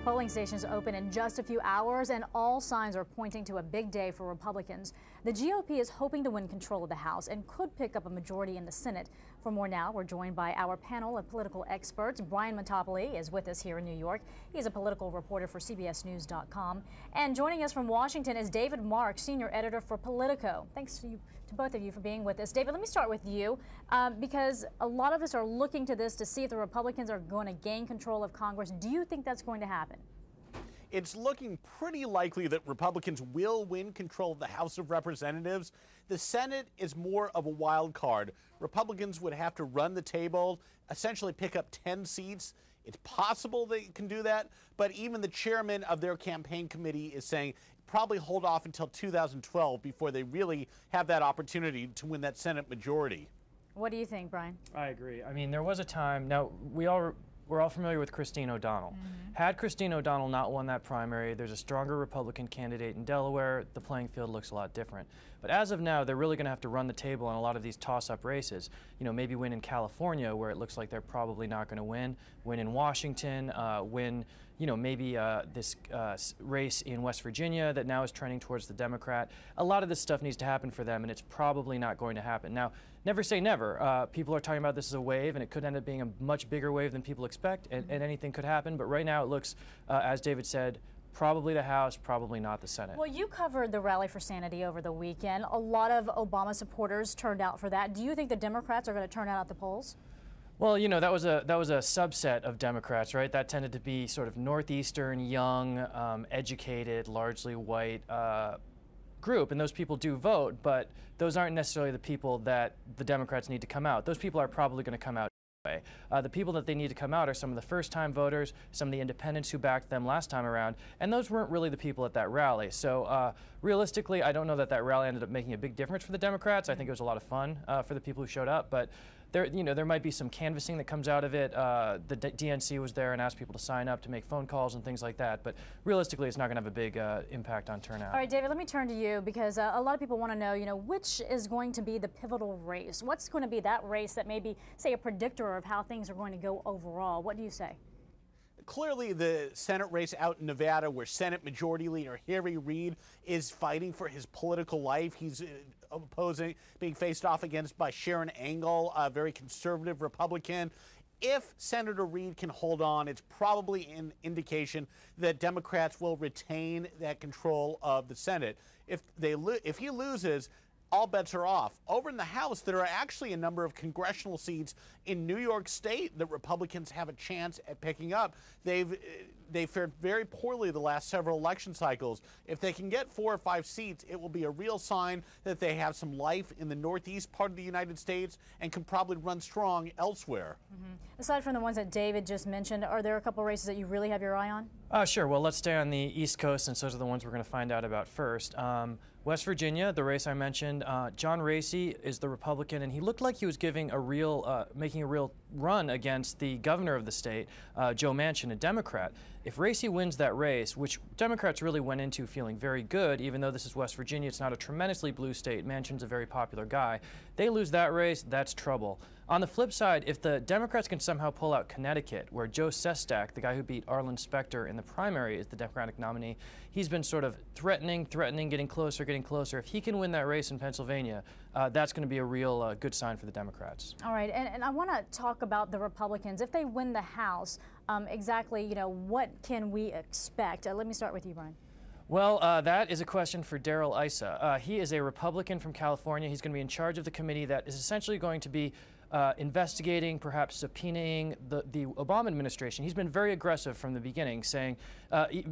Polling stations open in just a few hours, and all signs are pointing to a big day for Republicans. The GOP is hoping to win control of the House and could pick up a majority in the Senate. For more now, we're joined by our panel of political experts. Brian Montopoli is with us here in New York. He's a political reporter for CBSNews.com. And joining us from Washington is David Marks, senior editor for Politico. Thanks to both of you for being with us. David, let me start with you because a lot of us are looking to this to see if the Republicans are going to gain control of Congress. Do you think that's going to happen? It's looking pretty likely that Republicans will win control of the House of Representatives. The Senate is more of a wild card. Republicans would have to run the table, essentially pick up 10 seats. It's possible they can do that, but even the chairman of their campaign committee is saying probably hold off until 2012 before they really have that opportunity to win that Senate majority. What do you think, Brian? I agree. I mean, there was a time, now we're all familiar with Christine O'Donnell. Had Christine O'Donnell not won that primary, there's a stronger Republican candidate in Delaware, the playing field looks a lot different. But as of now, they're really going to have to run the table on a lot of these toss-up races. You know, maybe win in California, where it looks like they're probably not going to win in Washington, win, you know, maybe this race in West Virginia that now is trending towards the Democrat. A lot of this stuff needs to happen for them, and it's probably not going to happen. Now, never say never. People are talking about this as a wave, and it could end up being a much bigger wave than people expect, and anything could happen. But right now it looks, as David said, probably the House, probably not the Senate. Well, you covered the Rally for Sanity over the weekend. A lot of Obama supporters turned out for that. Do you think the Democrats are going to turn out at the polls? Well, you know, that was a subset of Democrats, right? That tended to be sort of northeastern, young, educated, largely white group, and those people do vote, but those aren't necessarily the people that the Democrats need to come out. Those people are probably going to come out anyway. The people that they need to come out are some of the first-time voters, some of the independents who backed them last time around, and those weren't really the people at that rally. So realistically, I don't know that that rally ended up making a big difference for the Democrats. I think it was a lot of fun for the people who showed up, but there might be some canvassing that comes out of it. The DNC was there and asked people to sign up to make phone calls and things like that. But realistically, it's not going to have a big impact on turnout. All right, David, let me turn to you because a lot of people want to know, which is going to be the pivotal race? What's going to be that race that may be, say, a predictor of how things are going to go overall? What do you say? Clearly, the Senate race out in Nevada, where Senate Majority Leader Harry Reid is fighting for his political life. He's being faced off against by Sharon Angle, a very conservative Republican. If Senator Reid can hold on, it's probably an indication that Democrats will retain that control of the Senate. If he loses, all bets are off. Over in the House, there are actually a number of congressional seats in New York State that Republicans have a chance at picking up. They've fared very poorly the last several election cycles. If they can get 4 or 5 seats, it will be a real sign that they have some life in the northeast part of the United States and can probably run strong elsewhere. Aside from the ones that David just mentioned, are there a couple races that you really have your eye on? Sure. Well, let's stay on the East Coast, since those are the ones we're going to find out about first. West Virginia, the race I mentioned, John Racy is the Republican, and he looked like he was making a real run against the governor of the state, Joe Manchin, a Democrat. If Racy wins that race, which Democrats really went into feeling very good, even though this is West Virginia, it's not a tremendously blue state, Manchin's a very popular guy, they lose that race, that's trouble. On the flip side, if the Democrats can somehow pull out Connecticut, where Joe Sestak, the guy who beat Arlen Specter in the primary, is the Democratic nominee, he's been sort of threatening, getting closer. If he can win that race in Pennsylvania, that's going to be a real good sign for the Democrats. All right, and I want to talk about the Republicans. If they win the House, exactly, what can we expect? Let me start with you, Brian. Well, that is a question for Darrell Issa. He is a Republican from California. He's going to be in charge of the committee that is essentially going to be investigating, perhaps subpoenaing the Obama administration. He's been very aggressive from the beginning, saying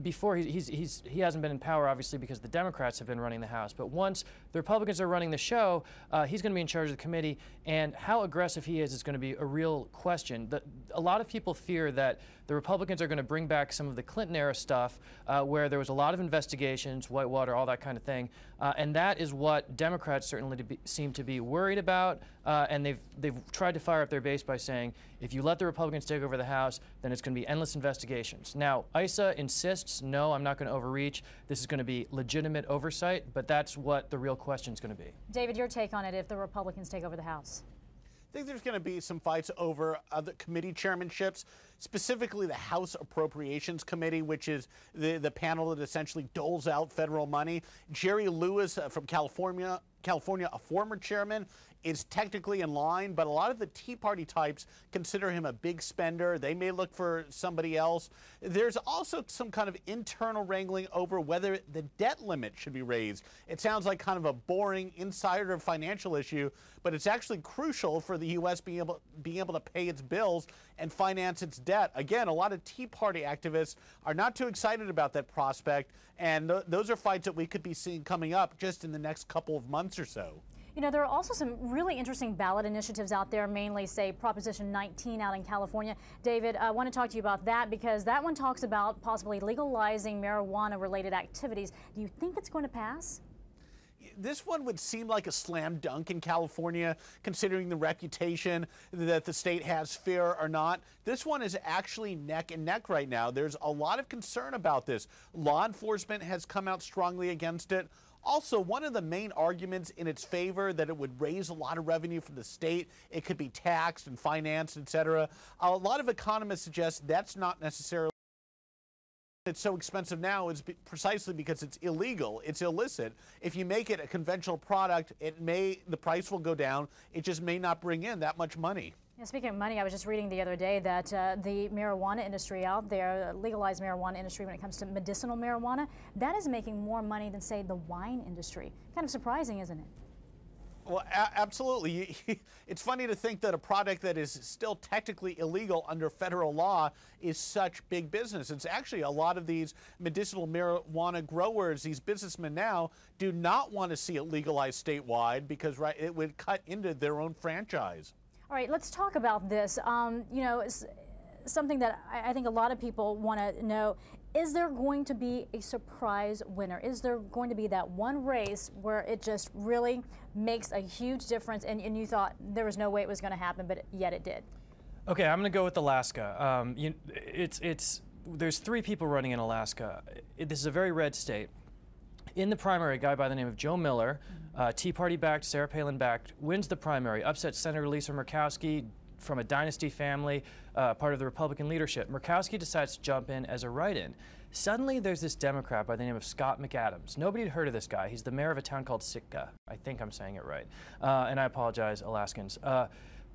before he hasn't been in power, obviously, because the Democrats have been running the House. But once the Republicans are running the show, he's going to be in charge of the committee, and how aggressive he is going to be a real question. A lot of people fear that the Republicans are going to bring back some of the Clinton-era stuff, where there was a lot of investigations, Whitewater, all that kind of thing, and that is what Democrats certainly seem to be worried about, and they've tried to fire up their base by saying, if you let the Republicans take over the House, then it's going to be endless investigations. Now, Issa insists, no, I'm not going to overreach. This is going to be legitimate oversight, but that's what the real question is going to be. David, your take on it if the Republicans take over the House? I think there's going to be some fights over other committee chairmanships, specifically the House Appropriations Committee, which is the panel that essentially doles out federal money. Jerry Lewis from California, a former chairman, is technically in line, but a lot of the Tea Party types consider him a big spender. They may look for somebody else. There's also some kind of internal wrangling over whether the debt limit should be raised. It sounds like kind of a boring insider financial issue, but it's actually crucial for the U.S. being able to pay its bills and finance its debt. Again, a lot of Tea Party activists are not too excited about that prospect, and those are fights that we could be seeing coming up just in the next couple of months or so. You know, there are also some really interesting ballot initiatives out there, mainly, say, Proposition 19 out in California. David, I want to talk to you about that because that one talks about possibly legalizing marijuana-related activities. Do you think it's going to pass? This one would seem like a slam dunk in California, considering the reputation that the state has, fair or not. This one is actually neck and neck right now. There's a lot of concern about this. Law enforcement has come out strongly against it. Also, one of the main arguments in its favor that it would raise a lot of revenue from the state, it could be taxed and financed, etc. A lot of economists suggest that's not necessarily. It's so expensive now is precisely because it's illegal. It's illicit. If you make it a conventional product, the price will go down. It just may not bring in that much money. Yeah, speaking of money, I was just reading the other day that the marijuana industry out there, legalized marijuana industry when it comes to medicinal marijuana, that is making more money than, say, the wine industry. Kind of surprising, isn't it? Well, absolutely. It's funny to think that a product that is still technically illegal under federal law is such big business. It's actually a lot of these medicinal marijuana growers, these businessmen now, do not want to see it legalized statewide because it would cut into their own franchise. All right, let's talk about this. You know, something that I think a lot of people want to know, is there going to be a surprise winner? Is there going to be that one race where it just really makes a huge difference and you thought there was no way it was going to happen, but yet it did? Okay, I'm going to go with Alaska. There's 3 people running in Alaska. This is a very red state. In the primary, a guy by the name of Joe Miller, Tea Party-backed, Sarah Palin-backed, wins the primary, upsets Senator Lisa Murkowski from a dynasty family, part of the Republican leadership. Murkowski decides to jump in as a write-in. Suddenly, there's this Democrat by the name of Scott McAdams. Nobody had heard of this guy. He's the mayor of a town called Sitka. I think I'm saying it right. And I apologize, Alaskans.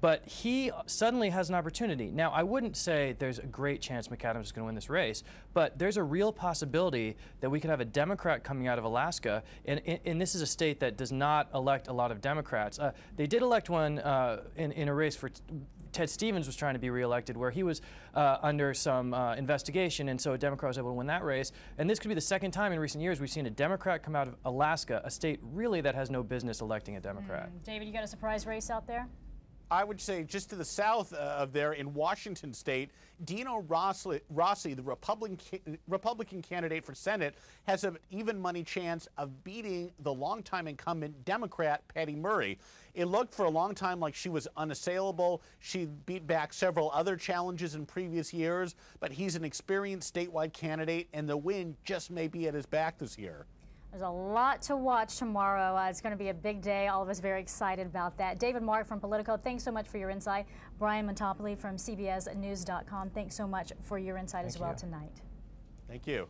But he suddenly has an opportunity. Now, I wouldn't say there's a great chance McAdams is going to win this race, but there's a real possibility that we could have a Democrat coming out of Alaska, and this is a state that does not elect a lot of Democrats. They did elect one in a race for Ted Stevens was trying to be reelected, where he was under some investigation, and so a Democrat was able to win that race. And this could be the second time in recent years we've seen a Democrat come out of Alaska, a state really that has no business electing a Democrat. David, you got a surprise race out there? I would say just to the south of there in Washington state, Dino Rossi, the Republican candidate for Senate, has an even money chance of beating the longtime incumbent Democrat Patty Murray. It looked for a long time like she was unassailable. She beat back several other challenges in previous years, but he's an experienced statewide candidate, and the win just may be at his back this year. There's a lot to watch tomorrow. It's going to be a big day. All of us very excited about that. David Mark from Politico, thanks so much for your insight. Brian Montopoli from CBSNews.com, thanks so much for your insight as well tonight. Thank you.